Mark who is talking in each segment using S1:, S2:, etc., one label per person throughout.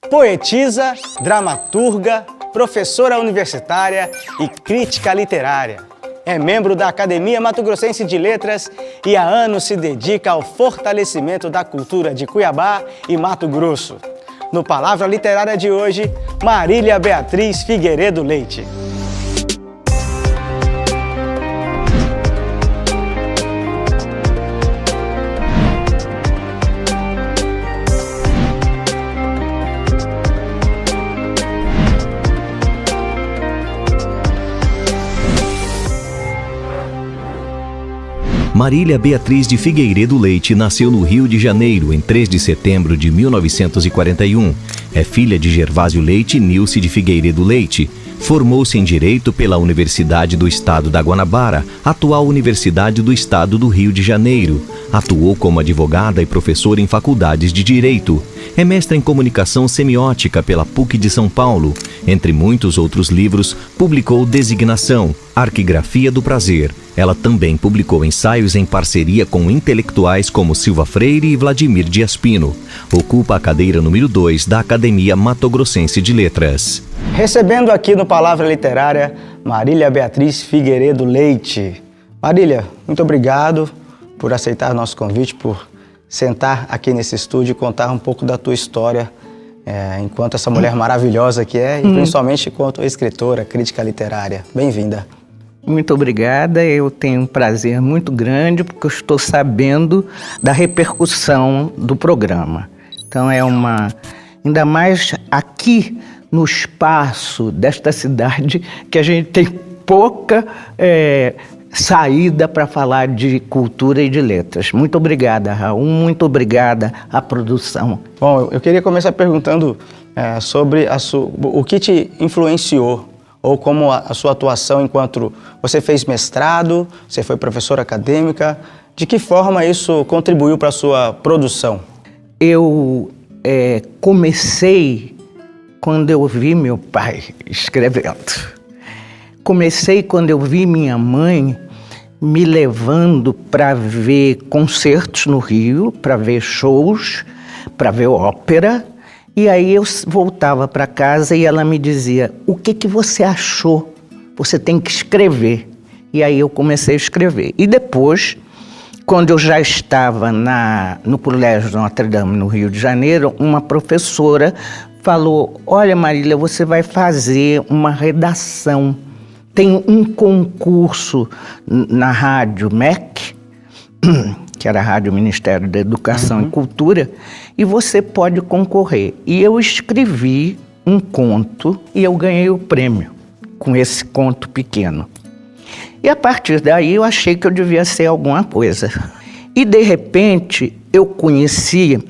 S1: Poetisa, dramaturga, professora universitária e crítica literária. É membro da Academia Mato Grossense de Letras e há anos se dedica ao fortalecimento da cultura de Cuiabá e Mato Grosso. No Palavra Literária de hoje, Marília Beatriz Figueiredo Leite.
S2: Marília Beatriz de Figueiredo Leite nasceu no Rio de Janeiro em 3 de setembro de 1941. É filha de Gervásio Leite e Nilce de Figueiredo Leite. Formou-se em Direito pela Universidade do Estado da Guanabara, atual Universidade do Estado do Rio de Janeiro. Atuou como advogada e professora em faculdades de Direito. É mestra em Comunicação Semiótica pela PUC de São Paulo. Entre muitos outros livros, publicou Designação, Arquigrafia do Prazer. Ela também publicou ensaios em parceria com intelectuais como Silva Freire e Vladimir Dias Pino. Ocupa a cadeira número 2 da Academia Mato Grossense de Letras.
S1: Recebendo aqui no Palavra Literária, Marília Beatriz Figueiredo Leite. Marília, muito obrigado por aceitar nosso convite, por sentar aqui nesse estúdio e contar um pouco da tua história, enquanto essa mulher maravilhosa que é, e principalmente enquanto escritora, crítica literária. Bem-vinda.
S3: Muito obrigada, eu tenho um prazer muito grande porque eu estou sabendo da repercussão do programa. Então ainda mais aqui no espaço desta cidade, que a gente tem pouca saída para falar de cultura e de letras. Muito obrigada, Raul, muito obrigada à produção.
S1: Bom, eu queria começar perguntando sobre o que te influenciou, ou como a sua atuação enquanto você fez mestrado, você foi professora acadêmica, de que forma isso contribuiu para a sua produção?
S3: Eu comecei quando eu vi meu pai escrevendo. Comecei quando eu vi minha mãe me levando para ver concertos no Rio, para ver shows, para ver ópera. E aí eu voltava para casa e ela me dizia: o que você achou? Você tem que escrever. E aí eu comecei a escrever. E depois, quando eu já estava no Colégio Notre Dame, no Rio de Janeiro, uma professora falou: olha, Marília, você vai fazer uma redação. Tem um concurso na Rádio MEC, que era a Rádio Ministério da Educação e Cultura, e você pode concorrer. E eu escrevi um conto e eu ganhei o prêmio com esse conto pequeno. E a partir daí eu achei que eu devia ser alguma coisa. E de repente eu conheci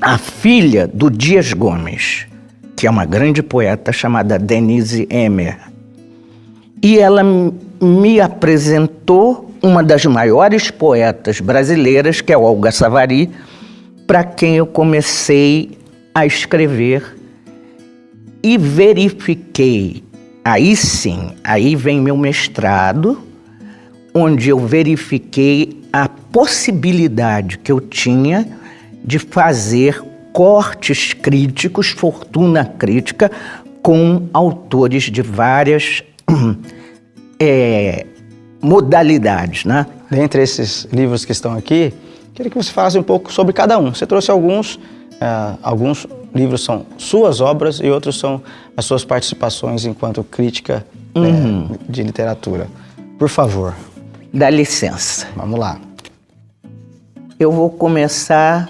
S3: a filha do Dias Gomes, que é uma grande poeta chamada Denise Emmer. E ela me apresentou uma das maiores poetas brasileiras, que é Olga Savari, para quem eu comecei a escrever e verifiquei. Aí sim, aí vem meu mestrado, onde eu verifiquei a possibilidade que eu tinha de fazer cortes críticos, fortuna crítica, com autores de várias modalidades, né?
S1: Dentre esses livros que estão aqui, queria que você falasse um pouco sobre cada um. Você trouxe alguns livros são suas obras e outros são as suas participações enquanto crítica de literatura. Por favor.
S3: Dá licença.
S1: Vamos lá.
S3: Eu vou começar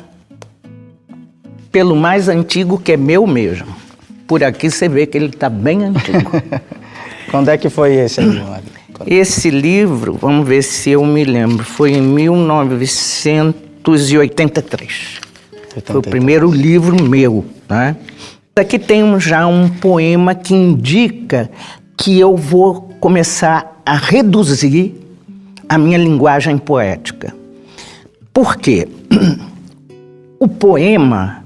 S3: pelo mais antigo, que é meu mesmo. Por aqui você vê que ele está bem antigo.
S1: Quando é que foi esse aí, Marília?
S3: Esse livro, vamos ver se eu me lembro, foi em 1983. Foi o primeiro livro meu, né? Aqui tem já um poema que indica que eu vou começar a reduzir a minha linguagem poética. Por quê? O poema,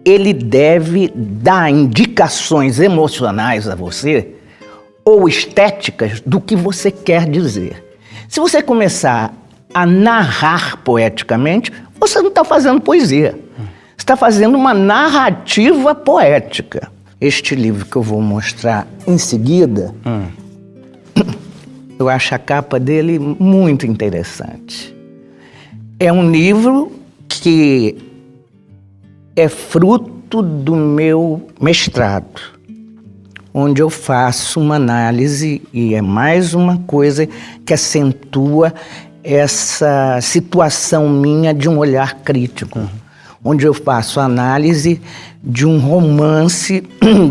S3: ele deve dar indicações emocionais a você ou estéticas do que você quer dizer. Se você começar a narrar poeticamente, você não está fazendo poesia. está fazendo uma narrativa poética. Este livro que eu vou mostrar em seguida, eu acho a capa dele muito interessante. É um livro que é fruto do meu mestrado, onde eu faço uma análise, e é mais uma coisa que acentua essa situação minha de um olhar crítico, onde eu faço análise de um romance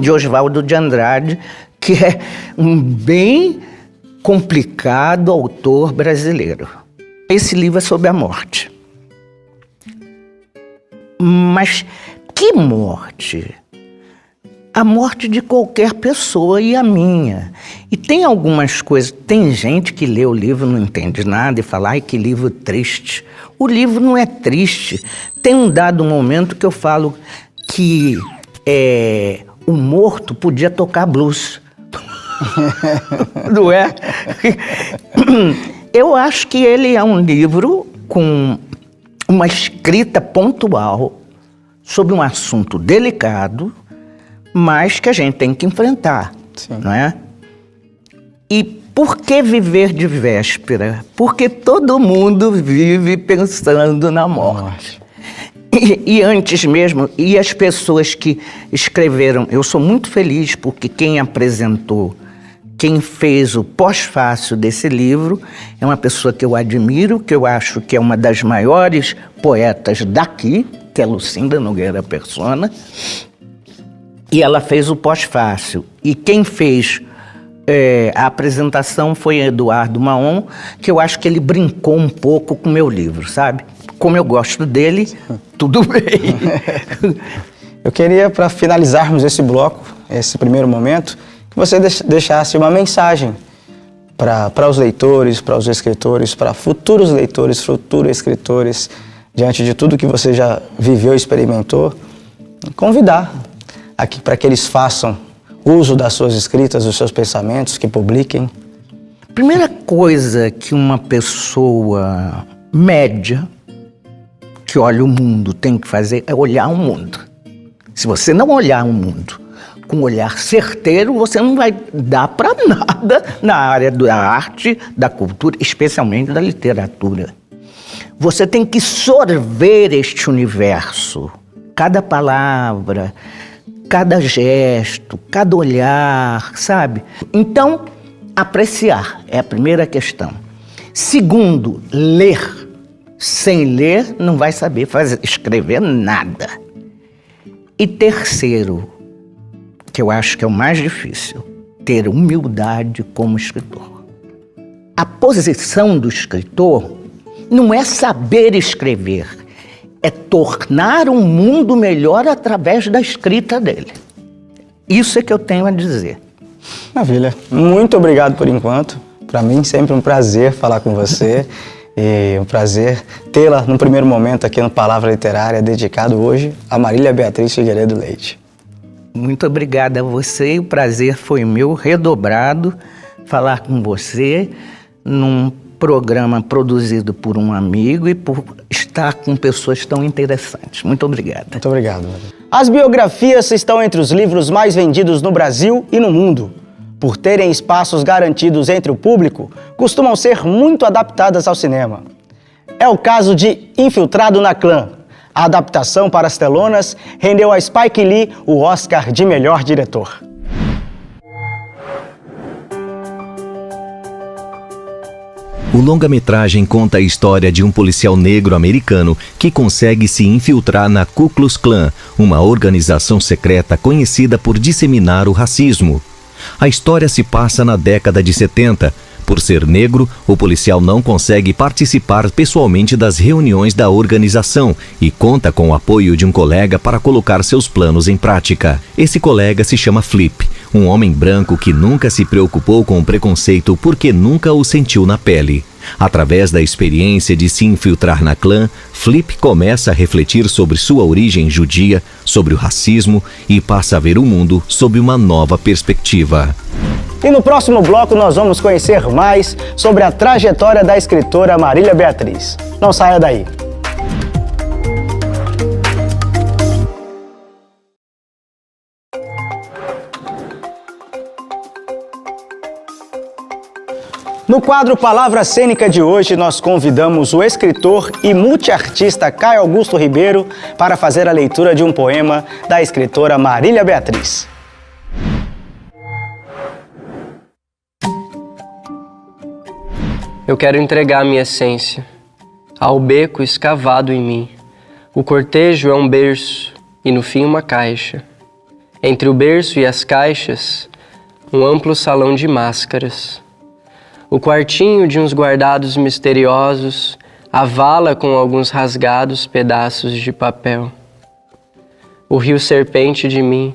S3: de Oswaldo de Andrade, que é um bem complicado autor brasileiro. Esse livro é sobre a morte. Mas que morte? A morte de qualquer pessoa e a minha. E tem algumas coisas, tem gente que lê o livro, não entende nada e fala, ai, que livro triste. O livro não é triste. Tem um dado momento que eu falo que o morto podia tocar blues. Não é? Eu acho que ele é um livro com uma escrita pontual sobre um assunto delicado, mas que a gente tem que enfrentar, não é? E por que viver de véspera? Porque todo mundo vive pensando na morte. E antes mesmo, e as pessoas que escreveram, eu sou muito feliz porque quem apresentou, quem fez o pós-fácil desse livro é uma pessoa que eu admiro, que eu acho que é uma das maiores poetas daqui, que é Lucinda Nogueira Persona, e ela fez o pós-fácil. E quem fez a apresentação foi Eduardo Maon, que eu acho que ele brincou um pouco com o meu livro, sabe? Como eu gosto dele, tudo bem.
S1: Eu queria, para finalizarmos esse bloco, esse primeiro momento, que você deixasse uma mensagem para os leitores, para os escritores, para futuros leitores, futuros escritores, diante de tudo que você já viveu e experimentou, convidar aqui para que eles façam uso das suas escritas, dos seus pensamentos, que publiquem.
S3: Primeira coisa que uma pessoa média que olha o mundo tem que fazer é olhar o mundo. Se você não olhar o mundo com um olhar certeiro, você não vai dar para nada na área da arte, da cultura, especialmente da literatura. Você tem que sorver este universo, cada palavra, cada gesto, cada olhar, sabe? Então, apreciar é a primeira questão. Segundo, ler. Sem ler, não vai saber escrever nada. E terceiro, que eu acho que é o mais difícil, ter humildade como escritor. A posição do escritor não é saber escrever, é tornar um mundo melhor através da escrita dele. Isso é que eu tenho a dizer.
S1: Maravilha. Muito obrigado por enquanto. Para mim, sempre um prazer falar com você. E um prazer tê-la no primeiro momento aqui no Palavra Literária, dedicado hoje a Marília Beatriz Figueiredo Leite.
S3: Muito obrigada a você, o prazer foi meu, redobrado, falar com você num programa produzido por um amigo e por estar com pessoas tão interessantes. Muito obrigada.
S1: Muito obrigado. As biografias estão entre os livros mais vendidos no Brasil e no mundo. Por terem espaços garantidos entre o público, costumam ser muito adaptadas ao cinema. É o caso de Infiltrado na Clã. A adaptação para as telonas rendeu a Spike Lee o Oscar de melhor diretor.
S2: O longa-metragem conta a história de um policial negro americano que consegue se infiltrar na Ku Klux Klan, uma organização secreta conhecida por disseminar o racismo. A história se passa na década de 70. Por ser negro, o policial não consegue participar pessoalmente das reuniões da organização e conta com o apoio de um colega para colocar seus planos em prática. Esse colega se chama Flip, um homem branco que nunca se preocupou com o preconceito porque nunca o sentiu na pele. Através da experiência de se infiltrar na clã, Flip começa a refletir sobre sua origem judia, sobre o racismo e passa a ver o mundo sob uma nova perspectiva.
S1: E no próximo bloco nós vamos conhecer mais sobre a trajetória da escritora Marília Beatriz. Não saia daí! No quadro Palavra Cênica de hoje, nós convidamos o escritor e multiartista Caio Augusto Ribeiro para fazer a leitura de um poema da escritora Marília Beatriz.
S4: Eu quero entregar minha essência ao beco escavado em mim. O cortejo é um berço e no fim uma caixa. Entre o berço e as caixas, um amplo salão de máscaras. O quartinho de uns guardados misteriosos, a vala com alguns rasgados pedaços de papel. O rio serpente de mim,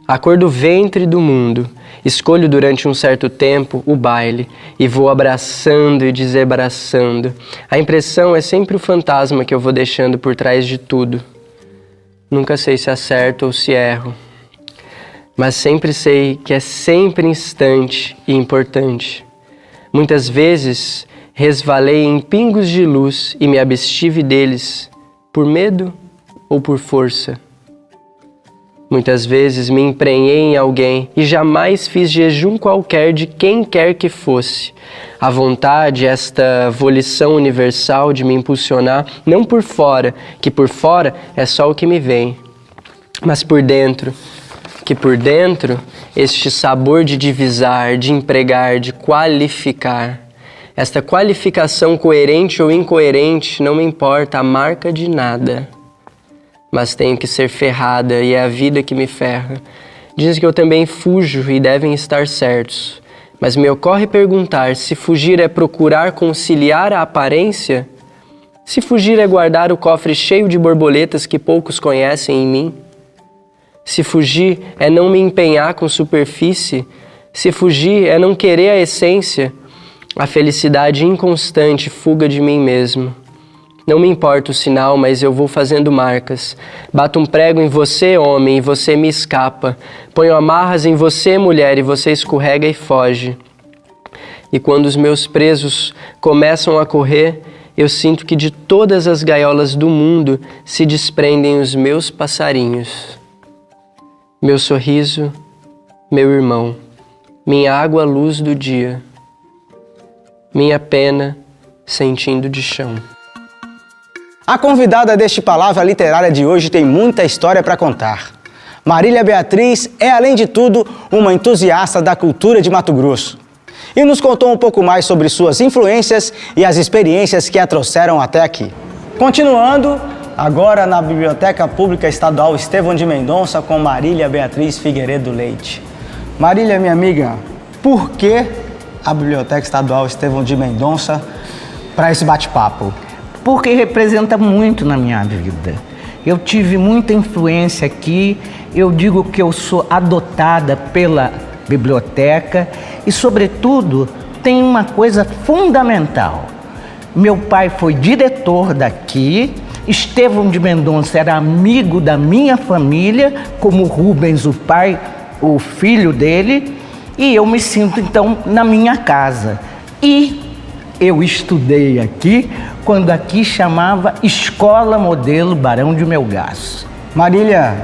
S4: a cor do ventre do mundo, escolho durante um certo tempo o baile e vou abraçando e desabraçando. A impressão é sempre o fantasma que eu vou deixando por trás de tudo. Nunca sei se acerto ou se erro, mas sempre sei que é sempre instante e importante. Muitas vezes resvalei em pingos de luz e me abstive deles, por medo ou por força. Muitas vezes me emprenhei em alguém e jamais fiz jejum qualquer de quem quer que fosse. A vontade, esta volição universal de me impulsionar, não por fora, que por fora é só o que me vem, mas por dentro, que por dentro, este sabor de divisar, de empregar, de qualificar. Esta qualificação coerente ou incoerente não me importa a marca de nada. Mas tenho que ser ferrada e é a vida que me ferra. Dizem que eu também fujo e devem estar certos. Mas me ocorre perguntar se fugir é procurar conciliar a aparência? Se fugir é guardar o cofre cheio de borboletas que poucos conhecem em mim? Se fugir é não me empenhar com superfície, se fugir é não querer a essência, a felicidade inconstante fuga de mim mesmo. Não me importa o sinal, mas eu vou fazendo marcas. Bato um prego em você, homem, e você me escapa. Ponho amarras em você, mulher, e você escorrega e foge. E quando os meus presos começam a correr, eu sinto que de todas as gaiolas do mundo se desprendem os meus passarinhos. Meu sorriso, meu irmão, minha água luz do dia, minha pena sentindo de chão.
S1: A convidada deste Palavra Literária de hoje tem muita história para contar. Marília Beatriz é, além de tudo, uma entusiasta da cultura de Mato Grosso. E nos contou um pouco mais sobre suas influências e as experiências que a trouxeram até aqui. Continuando, agora na Biblioteca Pública Estadual Estevão de Mendonça com Marília Beatriz Figueiredo Leite. Marília, minha amiga, por que a Biblioteca Estadual Estevão de Mendonça para esse bate-papo?
S3: Porque representa muito na minha vida. Eu tive muita influência aqui, eu digo que eu sou adotada pela biblioteca e, sobretudo, tem uma coisa fundamental. Meu pai foi diretor daqui, Estevão de Mendonça era amigo da minha família, como Rubens, o pai, o filho dele, e eu me sinto, então, na minha casa. E eu estudei aqui, quando aqui chamava Escola Modelo Barão de Melgaço.
S1: Marília,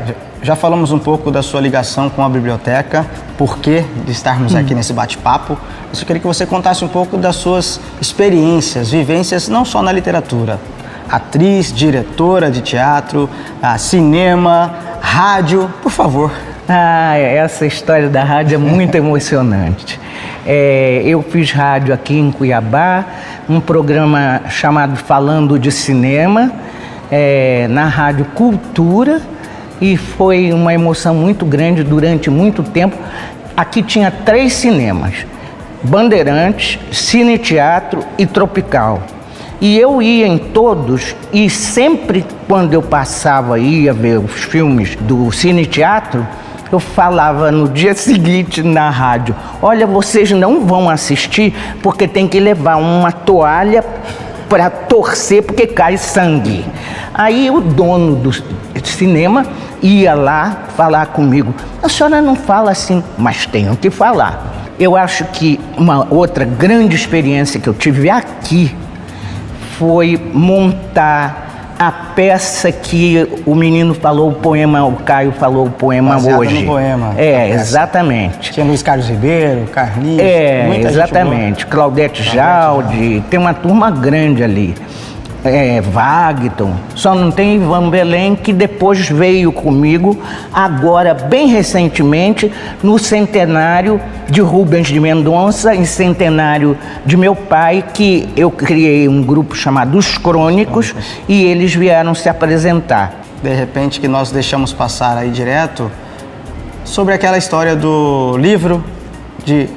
S1: já falamos um pouco da sua ligação com a biblioteca, por que de estarmos aqui nesse bate-papo. Eu só queria que você contasse um pouco das suas experiências, vivências, não só na literatura. Atriz, diretora de teatro, cinema, rádio, por favor.
S3: Essa história da rádio é muito emocionante. Eu fiz rádio aqui em Cuiabá, um programa chamado Falando de Cinema, na Rádio Cultura, e foi uma emoção muito grande durante muito tempo. Aqui tinha 3 cinemas, Bandeirantes, Cine Teatro e Tropical. E eu ia em todos e sempre quando eu passava, ia ver os filmes do Cine Teatro, eu falava no dia seguinte na rádio: olha, vocês não vão assistir porque tem que levar uma toalha para torcer porque cai sangue. Aí o dono do cinema ia lá falar comigo: a senhora não fala assim, mas tenho que falar. Eu acho que uma outra grande experiência que eu tive aqui foi montar a peça que o menino falou o poema, o Caio falou o poema
S1: Baseado
S3: hoje.
S1: no poema.
S3: Exatamente.
S1: Tinha Luiz Carlos Ribeiro, Carlinhos. Muita
S3: Exatamente.
S1: gente boa.
S3: Claudete Jaldi, tem uma turma grande ali. Wagton, só não tem Ivan Belém, que depois veio comigo, agora bem recentemente, no centenário de Rubens de Mendonça, em centenário de meu pai, que eu criei um grupo chamado Os Crônicos e eles vieram se apresentar.
S1: De repente que nós deixamos passar aí direto sobre aquela história do livro de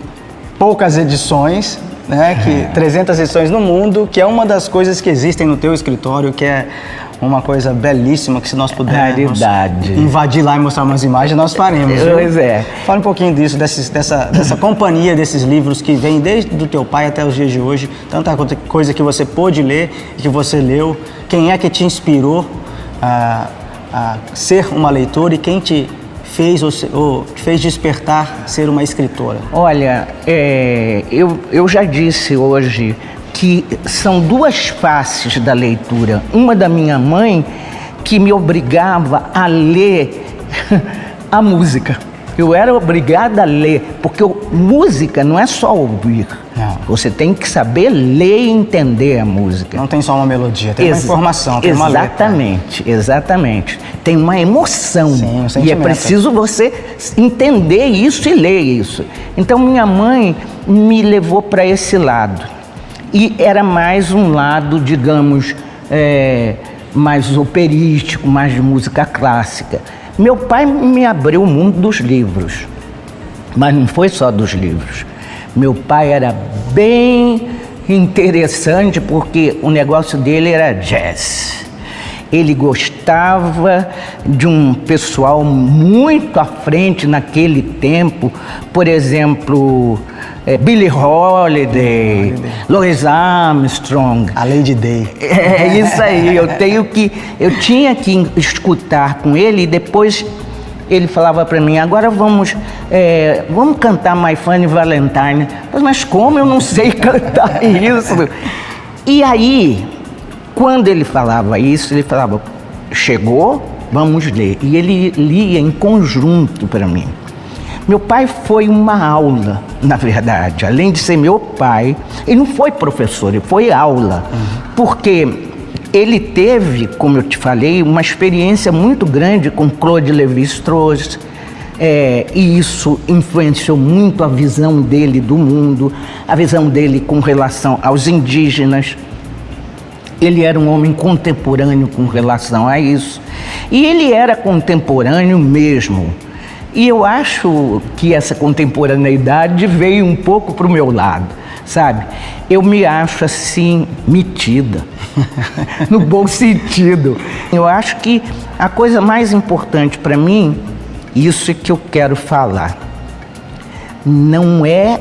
S1: poucas edições, né, que 300 edições no mundo, que é uma das coisas que existem no teu escritório, que é uma coisa belíssima, que se nós pudermos invadir lá e mostrar umas imagens, nós faremos.
S3: Pois é.
S1: Fala um pouquinho disso, dessa companhia desses livros que vem desde o teu pai até os dias de hoje, tanta coisa que você pôde ler e que você leu. Quem é que te inspirou a ser uma leitora e quem te fez despertar ser uma escritora?
S3: Olha, eu já disse hoje que são duas faces da leitura. Uma da minha mãe, que me obrigava a ler a música. Eu era obrigada a ler, porque música não é só ouvir.
S1: Não.
S3: Você tem que saber ler e entender a música.
S1: Não tem só uma melodia, tem uma informação, tem uma letra.
S3: Exatamente. Tem uma emoção.
S1: Sim, um
S3: e é
S1: sentimento.
S3: preciso você entender isso e ler isso. Então minha mãe me levou para esse lado. E era mais um lado, digamos, mais operístico, mais de música clássica. Meu pai me abriu o mundo dos livros, mas não foi só dos livros. Meu pai era bem interessante porque o negócio dele era jazz. Ele gostava de um pessoal muito à frente naquele tempo, por exemplo, Billie Holiday, Louis Armstrong.
S1: A Lady Day.
S3: É isso aí, eu tinha que escutar com ele e depois ele falava para mim, agora vamos cantar My Funny Valentine. Mas como eu não sei cantar isso? E aí, quando ele falava isso, ele falava, chegou, vamos ler. E ele lia em conjunto para mim. Meu pai foi uma aula, na verdade. Além de ser meu pai, ele não foi professor, ele foi aula. Porque ele teve, como eu te falei, uma experiência muito grande com Claude Lévi-Strauss, e isso influenciou muito a visão dele do mundo, a visão dele com relação aos indígenas. Ele era um homem contemporâneo com relação a isso. E ele era contemporâneo mesmo. E eu acho que essa contemporaneidade veio um pouco para o meu lado, sabe? Eu me acho assim, metida, no bom sentido. Eu acho que a coisa mais importante para mim, isso é que eu quero falar, não é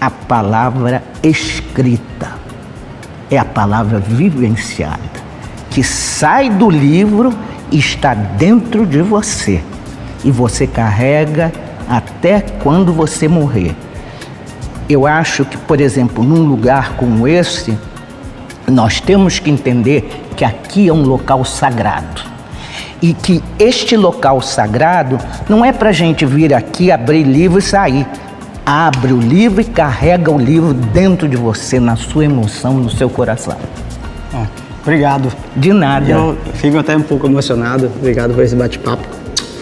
S3: a palavra escrita, é a palavra vivenciada, que sai do livro e está dentro de você. E você carrega até quando você morrer. Eu acho que, por exemplo, num lugar como esse, nós temos que entender que aqui é um local sagrado. E que este local sagrado não é para a gente vir aqui, abrir livro e sair. Abre o livro e carrega o livro dentro de você, na sua emoção, no seu coração.
S1: Obrigado.
S3: De nada.
S1: Eu fico até um pouco emocionado. Obrigado por esse bate-papo.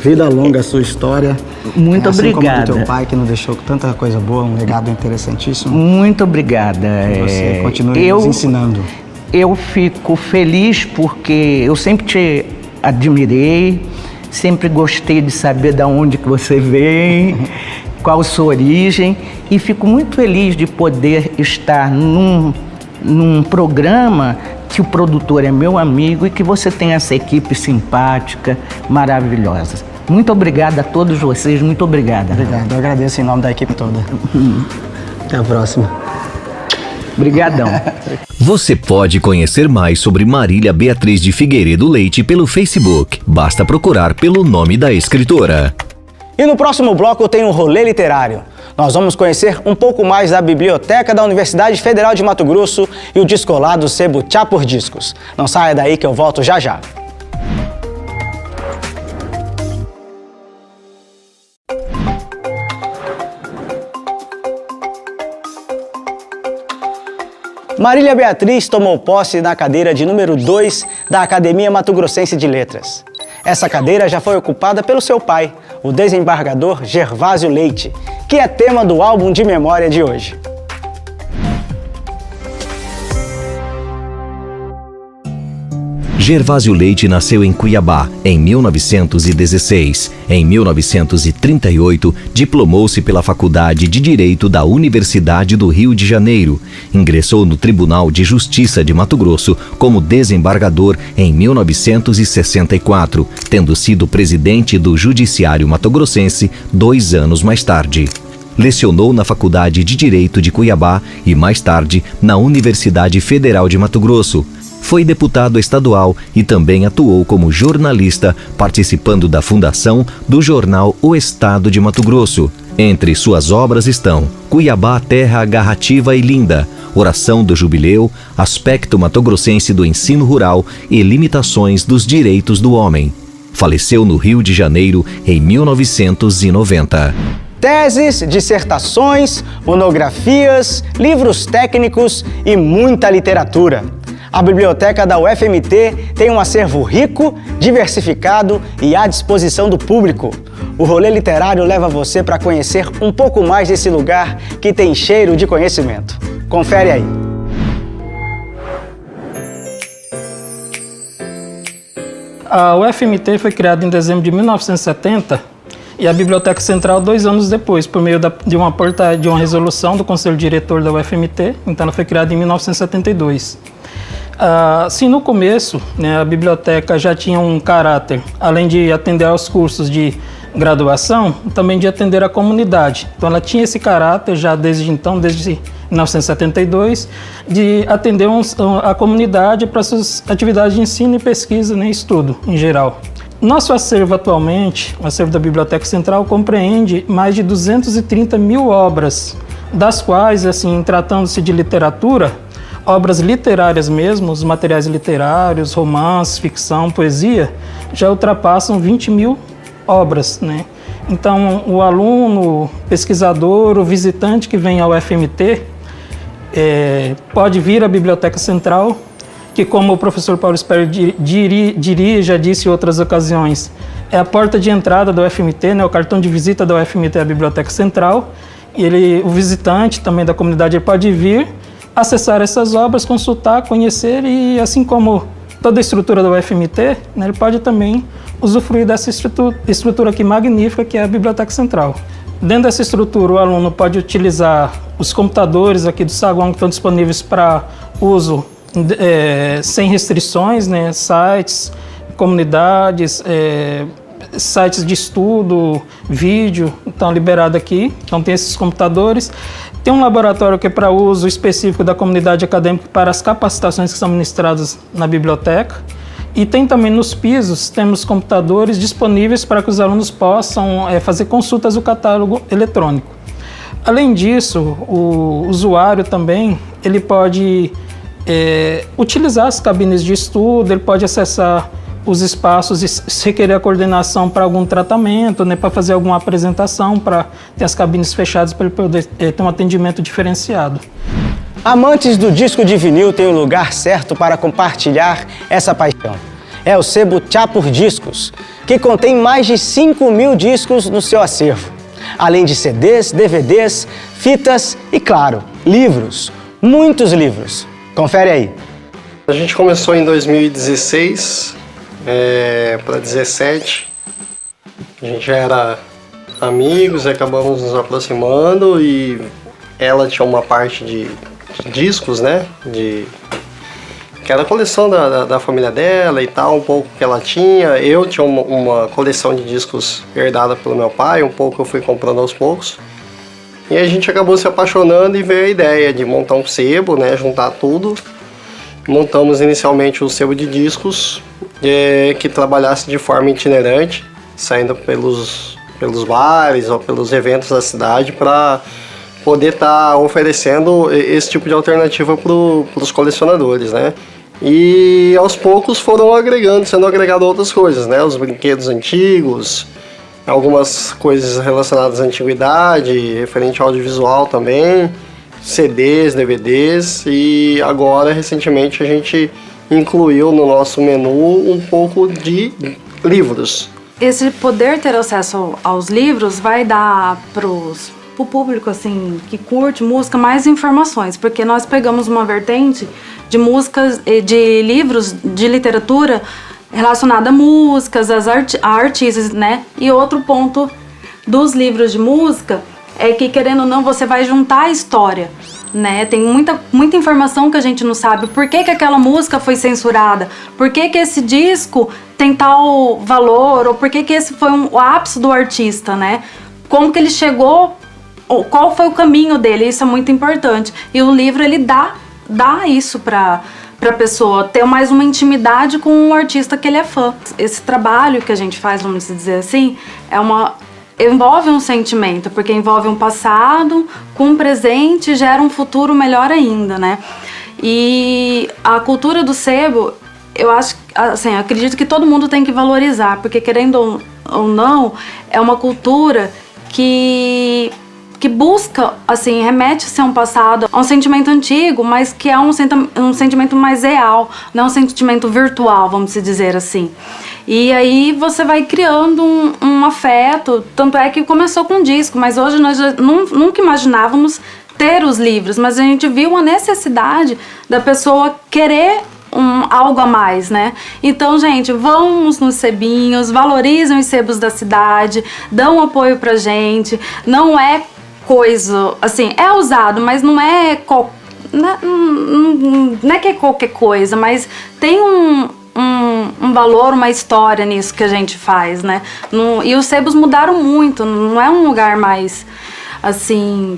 S1: Vida longa a sua história.
S3: Muito
S1: assim
S3: obrigada.
S1: Como do teu pai, que nos deixou tanta coisa boa, um legado interessantíssimo.
S3: Muito obrigada.
S1: Que você continue nos ensinando.
S3: Eu fico feliz porque eu sempre te admirei, sempre gostei de saber de onde que você vem, qual a sua origem, e fico muito feliz de poder estar num programa que o produtor é meu amigo e que você tem essa equipe simpática, maravilhosa. Muito obrigada a todos vocês, muito obrigada.
S1: Obrigado, eu agradeço em nome da equipe toda. Até a próxima.
S3: Obrigadão.
S2: Você pode conhecer mais sobre Marília Beatriz de Figueiredo Leite pelo Facebook. Basta procurar pelo nome da escritora.
S1: E no próximo bloco tem um rolê literário. Nós vamos conhecer um pouco mais da biblioteca da Universidade Federal de Mato Grosso e o descolado sebo Tchá por Discos. Não saia daí que eu volto já já. Marília Beatriz tomou posse na cadeira de número 2 da Academia Mato Grossense de Letras. Essa cadeira já foi ocupada pelo seu pai, o desembargador Gervásio Leite, que é tema do álbum de memória de hoje.
S2: Gervásio Leite nasceu em Cuiabá, em 1916. Em 1938, diplomou-se pela Faculdade de Direito da Universidade do Rio de Janeiro. Ingressou no Tribunal de Justiça de Mato Grosso como desembargador em 1964, tendo sido presidente do Judiciário Mato-Grossense 2 anos mais tarde. Lecionou na Faculdade de Direito de Cuiabá e, mais tarde, na Universidade Federal de Mato Grosso. Foi deputado estadual e também atuou como jornalista, participando da fundação do jornal O Estado de Mato Grosso. Entre suas obras estão Cuiabá, Terra Agarrativa e Linda, Oração do Jubileu, Aspecto Mato-Grossense do Ensino Rural e Limitações dos Direitos do Homem. Faleceu no Rio de Janeiro em 1990.
S1: Teses, dissertações, monografias, livros técnicos e muita literatura. A biblioteca da UFMT tem um acervo rico, diversificado e à disposição do público. O rolê literário leva você para conhecer um pouco mais desse lugar que tem cheiro de conhecimento. Confere aí.
S5: A UFMT foi criada em dezembro de 1970 e a Biblioteca Central 2 anos depois, por meio de uma resolução do Conselho Diretor da UFMT. Então ela foi criada em 1972. Sim, no começo, né, a biblioteca já tinha um caráter, além de atender aos cursos de graduação, também de atender a comunidade. Então ela tinha esse caráter já desde 1972, de atender a comunidade para suas atividades de ensino e pesquisa, né, estudo em geral. Nosso acervo atualmente, o acervo da Biblioteca Central, compreende mais de 230 mil obras, das quais, assim, tratando-se de literatura, obras literárias mesmo, os materiais literários, romances, ficção, poesia, já ultrapassam 20 mil obras, né? Então, o aluno, pesquisador, o visitante que vem ao UFMT pode vir à Biblioteca Central, que, como o professor Paulo Sperry já disse em outras ocasiões, é a porta de entrada da UFMT, né? O cartão de visita da UFMT é a Biblioteca Central. E o visitante também da comunidade pode vir, acessar essas obras, consultar, conhecer e, assim como toda a estrutura da UFMT, né, ele pode também usufruir dessa estrutura aqui magnífica que é a Biblioteca Central. Dentro dessa estrutura, o aluno pode utilizar os computadores aqui do saguão que estão disponíveis para uso sem restrições, né, sites, comunidades, sites de estudo, vídeo, estão liberados aqui. Então tem esses computadores. Tem um laboratório que é para uso específico da comunidade acadêmica para as capacitações que são ministradas na biblioteca. E tem também nos pisos, temos computadores disponíveis para que os alunos possam fazer consultas do catálogo eletrônico. Além disso, o usuário também ele pode utilizar as cabines de estudo, ele pode acessar os espaços e se requerer a coordenação para algum tratamento, né, para fazer alguma apresentação, para ter as cabines fechadas para ele poder ter um atendimento diferenciado.
S1: Amantes do disco de vinil têm o lugar certo para compartilhar essa paixão. É o sebo Tchá por Discos, que contém mais de 5 mil discos no seu acervo, além de CDs, DVDs, fitas e, claro, livros, muitos livros. Confere aí.
S6: A gente começou em 2016, para 17, a gente já era amigos, acabamos nos aproximando e ela tinha uma parte de discos, né, que era a coleção da família dela e tal, um pouco que ela tinha. Eu tinha uma coleção de discos herdada pelo meu pai, um pouco eu fui comprando aos poucos. E a gente acabou se apaixonando e veio a ideia de montar um sebo, né, juntar tudo. Montamos inicialmente o sebo de discos, que trabalhasse de forma itinerante, saindo pelos bares ou pelos eventos da cidade para poder estar oferecendo esse tipo de alternativa para os colecionadores, né? E aos poucos foram sendo agregado outras coisas, né? Os brinquedos antigos, algumas coisas relacionadas à antiguidade, referente ao audiovisual também, CDs, DVDs, e agora, recentemente, a gente incluiu no nosso menu um pouco de livros.
S7: Esse poder ter acesso aos livros vai dar pro público assim, que curte música mais informações, porque nós pegamos uma vertente de músicas, de livros de literatura relacionada a músicas, a artistas, né? E outro ponto dos livros de música é que, querendo ou não, você vai juntar a história, né? Tem muita informação que a gente não sabe. Por que aquela música foi censurada? Por que esse disco tem tal valor? Ou por que esse foi o ápice do artista, né? Como que ele chegou? Ou qual foi o caminho dele? Isso é muito importante. E o livro, ele dá isso para a pessoa ter mais uma intimidade com o artista que ele é fã. Esse trabalho que a gente faz, vamos dizer assim, envolve um sentimento, porque envolve um passado com um presente, gera um futuro melhor ainda, né? E a cultura do sebo, eu acho, assim, acredito que todo mundo tem que valorizar, porque querendo ou não, é uma cultura que busca, assim, remete-se a um passado, a um sentimento antigo, mas que é um sentimento mais real, não um sentimento virtual, vamos dizer assim. E aí você vai criando um afeto, tanto é que começou com um disco, mas hoje nós nunca imaginávamos ter os livros, mas a gente viu a necessidade da pessoa querer algo a mais, né? Então, gente, vamos nos sebinhos, valorizem os sebos da cidade, dão apoio pra gente, não é coisa, assim, é usado, mas não é não é que é qualquer coisa, mas tem um valor, uma história nisso que a gente faz, né? E os sebos mudaram muito, não é um lugar mais, assim,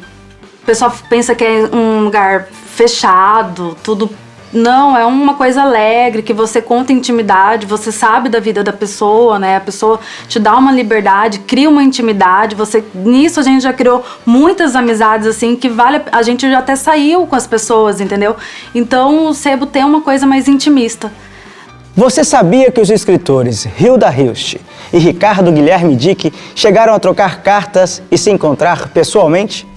S7: o pessoal pensa que é um lugar fechado, tudo. Não, é uma coisa alegre, que você conta intimidade, você sabe da vida da pessoa, né? A pessoa te dá uma liberdade, cria uma intimidade. Nisso a gente já criou muitas amizades, assim, que a gente já até saiu com as pessoas, entendeu? Então o sebo tem uma coisa mais intimista.
S1: Você sabia que os escritores Hilda Hilst e Ricardo Guilherme Dick chegaram a trocar cartas e se encontrar pessoalmente?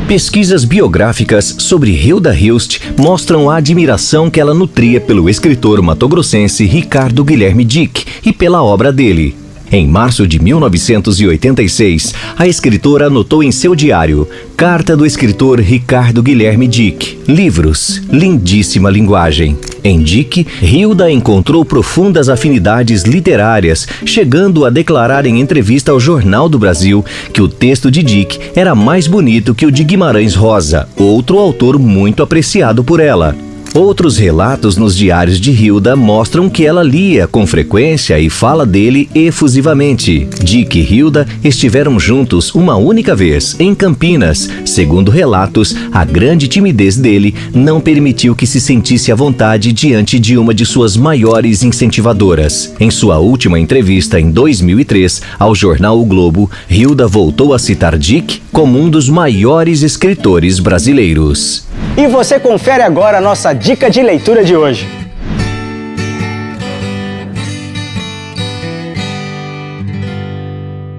S2: Pesquisas biográficas sobre Hilda Hilst mostram a admiração que ela nutria pelo escritor matogrossense Ricardo Guilherme Dick e pela obra dele. Em março de 1986, a escritora anotou em seu diário: Carta do escritor Ricardo Guilherme Dick. Livros, lindíssima linguagem. Em Dick, Hilda encontrou profundas afinidades literárias, chegando a declarar em entrevista ao Jornal do Brasil que o texto de Dick era mais bonito que o de Guimarães Rosa, outro autor muito apreciado por ela. Outros relatos nos diários de Hilda mostram que ela lia com frequência e fala dele efusivamente. Dick e Hilda estiveram juntos uma única vez, em Campinas. Segundo relatos, a grande timidez dele não permitiu que se sentisse à vontade diante de uma de suas maiores incentivadoras. Em sua última entrevista, em 2003, ao jornal O Globo, Hilda voltou a citar Dick como um dos maiores escritores brasileiros.
S1: E você confere agora a nossa dica de leitura de hoje.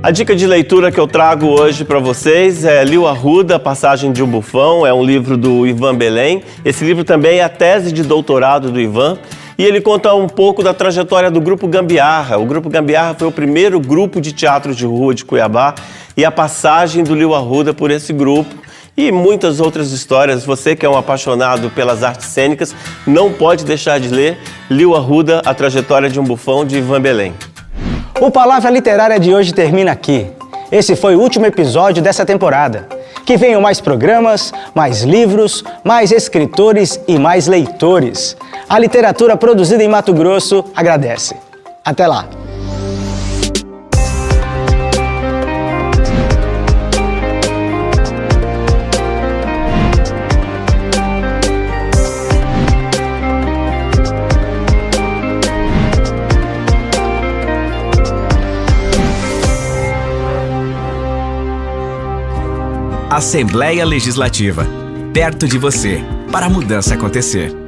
S8: A dica de leitura que eu trago hoje para vocês é Liu Arruda, Passagem de um Bufão, é um livro do Ivan Belém. Esse livro também é a tese de doutorado do Ivan e ele conta um pouco da trajetória do Grupo Gambiarra. O Grupo Gambiarra foi o primeiro grupo de teatro de rua de Cuiabá e a passagem do Liu Arruda por esse grupo. E muitas outras histórias. Você que é um apaixonado pelas artes cênicas, não pode deixar de ler Liu Arruda, A Trajetória de um Bufão, de Ivan Belém.
S1: O Palavra Literária de hoje termina aqui. Esse foi o último episódio dessa temporada. Que venham mais programas, mais livros, mais escritores e mais leitores. A literatura produzida em Mato Grosso agradece. Até lá!
S9: Assembleia Legislativa. Perto de você, para a mudança acontecer.